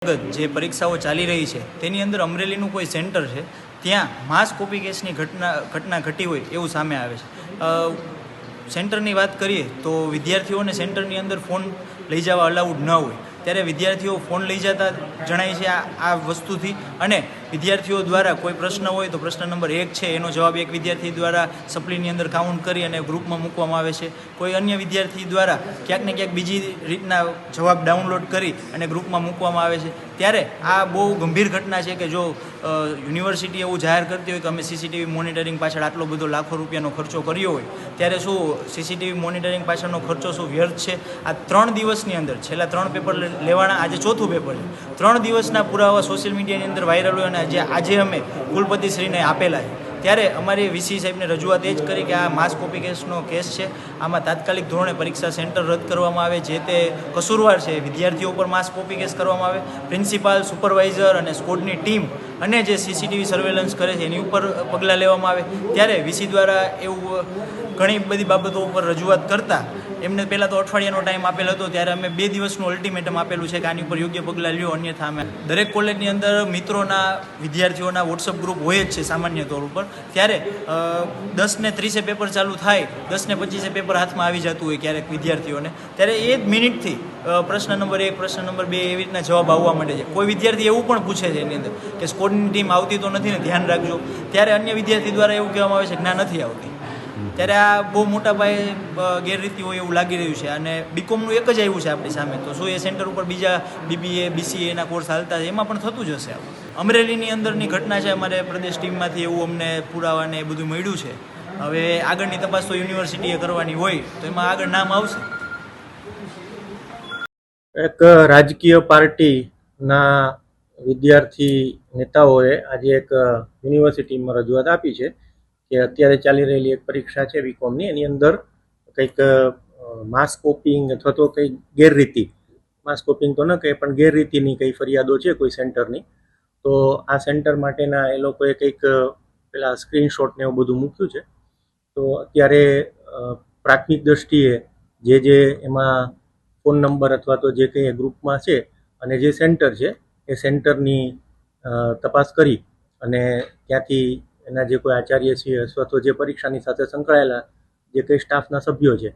જે પરીક્ષાઓ ચાલી રહી છે તેની અંદર અમરેલીનું કોઈ સેન્ટર છે ત્યાં માસ કોપી કેસની ઘટના ઘટી હોય એવું સામે આવે છે। સેન્ટરની વાત કરીએ તો વિદ્યાર્થીઓને સેન્ટરની અંદર ફોન લઈ જવા અલાઉડ ન હોય ત્યારે વિદ્યાર્થીઓ ફોન લઈ જતા જણાય છે આ વસ્તુથી। અને વિદ્યાર્થીઓ દ્વારા કોઈ પ્રશ્ન હોય તો પ્રશ્ન નંબર 1 છે એનો જવાબ એક વિદ્યાર્થી દ્વારા સપ્લીની અંદર કાઉન્ટ કરી અને ગ્રુપમાં મૂકવામાં આવે છે। કોઈ અન્ય વિદ્યાર્થી દ્વારા ક્યાંક ને ક્યાંક બીજી રીતના જવાબ ડાઉનલોડ કરી અને ગ્રુપમાં મૂકવામાં આવે છે। ત્યારે આ બહુ ગંભીર ઘટના છે કે જો યુનિવર્સિટી એવું જાહેર કરતી હોય કે અમે સીસીટીવી મોનિટરિંગ પાછળ આટલો બધો લાખો રૂપિયાનો ખર્ચો કર્યો હોય ત્યારે શું સીસીટીવી મોનિટરિંગ પાછળનો ખર્ચો શું વ્યર્થ છે? આ 3 દિવસની અંદર છેલ્લા 3 પેપર લેવાના, આજે 4થું પેપર છે। 3 દિવસના પુરાવા સોશિયલ મીડિયાની અંદર વાયરલ હોય અને આજે અમે કુલપતિશ્રીને આપેલા છે। ત્યારે અમારી વીસી સાહેબને રજૂઆત એ જ કરી કે આ માસ કોપી કેસનો કેસ છે, આમાં તાત્કાલિક ધોરણે પરીક્ષા સેન્ટર રદ કરવામાં આવે, જે તે કસૂરવાર છે વિદ્યાર્થીઓ પર માસ કોપી કેસ કરવામાં આવે, પ્રિન્સિપાલ, સુપરવાઇઝર અને સ્કોડની ટીમ અને જે સીસીટીવી સર્વેલન્સ કરે છે એની ઉપર પગલાં લેવામાં આવે। ત્યારે વીસી દ્વારા એવું ઘણી બધી બાબતો ઉપર રજૂઆત કરતાં એમને પહેલાં તો અઠવાડિયાનો ટાઈમ આપેલો હતો, ત્યારે અમે 2 દિવસનું અલ્ટિમેટમ આપેલું છે કે આની ઉપર યોગ્ય પગલાં લ્યો, અન્યથા અમે દરેક કોલેજની અંદર મિત્રોના વિદ્યાર્થીઓના વોટ્સઅપ ગ્રુપ હોય જ છે સામાન્ય તौर ઉપર। ત્યારે 10:30 પેપર ચાલુ થાય, 10:25 પેપર હાથમાં આવી જતું હોય ક્યારેક વિદ્યાર્થીઓને, ત્યારે એ જ મિનિટથી પ્રશ્ન નંબર 1, પ્રશ્ન નંબર 2 એવી રીતના જવાબ આવવા માંડે છે। કોઈ વિદ્યાર્થી એવું પણ પૂછે છે એની અંદર કે સ્કોડની ટીમ આવતી તો નથી ને, ધ્યાન રાખજો, ત્યારે અન્ય વિદ્યાર્થી દ્વારા એવું કહેવામાં આવે છે કે ના, નથી આવતી। ત્યારે આ બહુ મોટા પાયે ગેરરીતિ હોય એવું લાગી રહ્યું છે અને બીકોમનું એક જ આવ્યું છે આપણી સામે, તો શું એ સેન્ટર ઉપર બીજા BBA, BCA ના કોર્સ હાલતા છે એમાં પણ થતું જ હશે આવું? અમરેલીની અંદરની ઘટના છે, અમારે પ્રદેશ ટીમમાંથી એવું અમને પુરાવાને એ બધું મળ્યું છે। હવે આગળની તપાસ તો યુનિવર્સિટીએ કરવાની હોય તો એમાં આગળ નામ આવશે। એક રાજકીય પાર્ટીના વિદ્યાર્થી નેતાઓએ આજે એક યુનિવર્સિટીમાં રજૂઆત આપી છે કે અત્યારે ચાલી રહેલી એક પરીક્ષા છે બીકોમની, એની અંદર કંઈક માસ કોપિંગ અથવા તો કંઈક ગેરરીતિ, માસ કોપિંગ તો ન કહે પણ ગેરરીતિની કંઈ ફરિયાદો છે કોઈ સેન્ટરની। તો આ સેન્ટર માટેના એ લોકોએ કંઈક પેલા સ્ક્રીનશોટ ને એવું બધું મૂક્યું છે। તો અત્યારે પ્રાથમિક દ્રષ્ટિએ જે એમાં ફોન નંબર અથવા તો જે કંઈ ગ્રુપમાં છે અને જે સેન્ટર છે એ સેન્ટરની તપાસ કરી અને ત્યાંથી એના જે કોઈ આચાર્ય છે અથવા તો જે પરીક્ષાની સાથે સંકળાયેલા જે કંઈ સ્ટાફના સભ્યો છે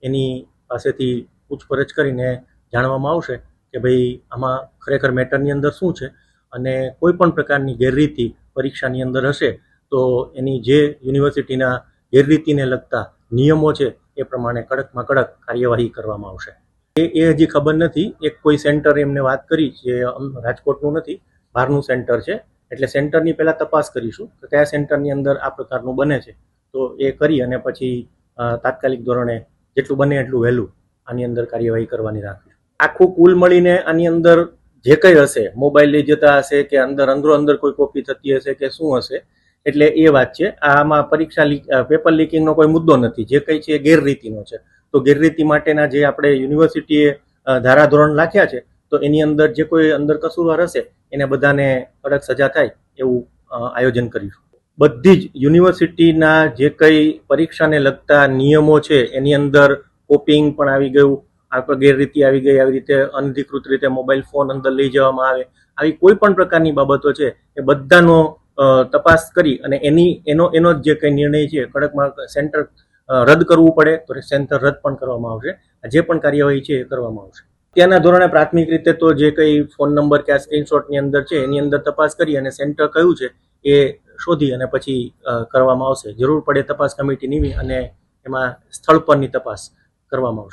એની પાસેથી પૂછપરછ કરીને જાણવામાં આવશે કે ભાઈ આમાં ખરેખર મેટરની અંદર શું છે, અને કોઈ પણ પ્રકારની ગેરરીતિ પરીક્ષાની અંદર હશે તો એની જે યુનિવર્સિટીના ગેરરીતિને લગતા નિયમો છે એ પ્રમાણે કડકમાં કડક કાર્યવાહી કરવામાં આવશે। એ હજી ખબર નથી, એક કોઈ સેન્ટર એમને વાત કરી જે રાજકોટનું નથી, બહારનું સેન્ટર છે, એટલે સેન્ટરની પહેલાં તપાસ કરીશું કે કયા સેન્ટરની અંદર આ પ્રકારનું બને છે, તો એ કરી અને પછી તાત્કાલિક ધોરણે જેટલું બને એટલું વહેલું આની અંદર કાર્યવાહી કરવાની રાખીશું। આખું કુલ મળીને આની અંદર જે કંઈ હશે, મોબાઈલ લઈ જતા હશે કે અંદર કોઈ કોપી થતી હશે કે શું હશે, એટલે એ વાત છે। આમાં પરીક્ષા પેપર લીકિંગનો કોઈ મુદ્દો નથી, જે કંઈ છે એ ગેરરીતિનો છે। તો ગેરરીતિ માટેના જે આપણે યુનિવર્સિટીએ ધારાધોરણ નાખ્યા છે તો એની અંદર જે કોઈ અંદર કસૂરવાર હશે એને બધાને કડક સજા થાય એવું આયોજન કરીશું। બધી જ યુનિવર્સિટીના જે કંઈ પરીક્ષાને લગતા નિયમો છે એની અંદર કોપિંગ પણ આવી ગયું, આપણે ગેરરીતિ આવી ગઈ, આવી રીતે અનધિકૃત રીતે મોબાઈલ ફોન અંદર લઈ જવામાં આવે, આવી કોઈ પણ પ્રકારની બાબતો છે એ બધાનો તપાસ કરી અને એનો જે કંઈ નિર્ણય છે કડકમાં સેન્ટર રદ કરવું પડે તો સેન્ટર રદ પણ કરવામાં આવશે। જે પણ કાર્યવાહી છે એ કરવામાં આવશે। ત્યાંના ધોરણે પ્રાથમિક રીતે તો જે કંઈ ફોન નંબર કે આ સ્ક્રીનશોટની અંદર છે એની અંદર તપાસ કરી અને સેન્ટર કયું છે એ શોધી અને પછી કરવામાં આવશે। જરૂર પડે તપાસ કમિટી નિમી અને એમાં સ્થળ પરની તપાસ કરવામાં આવશે।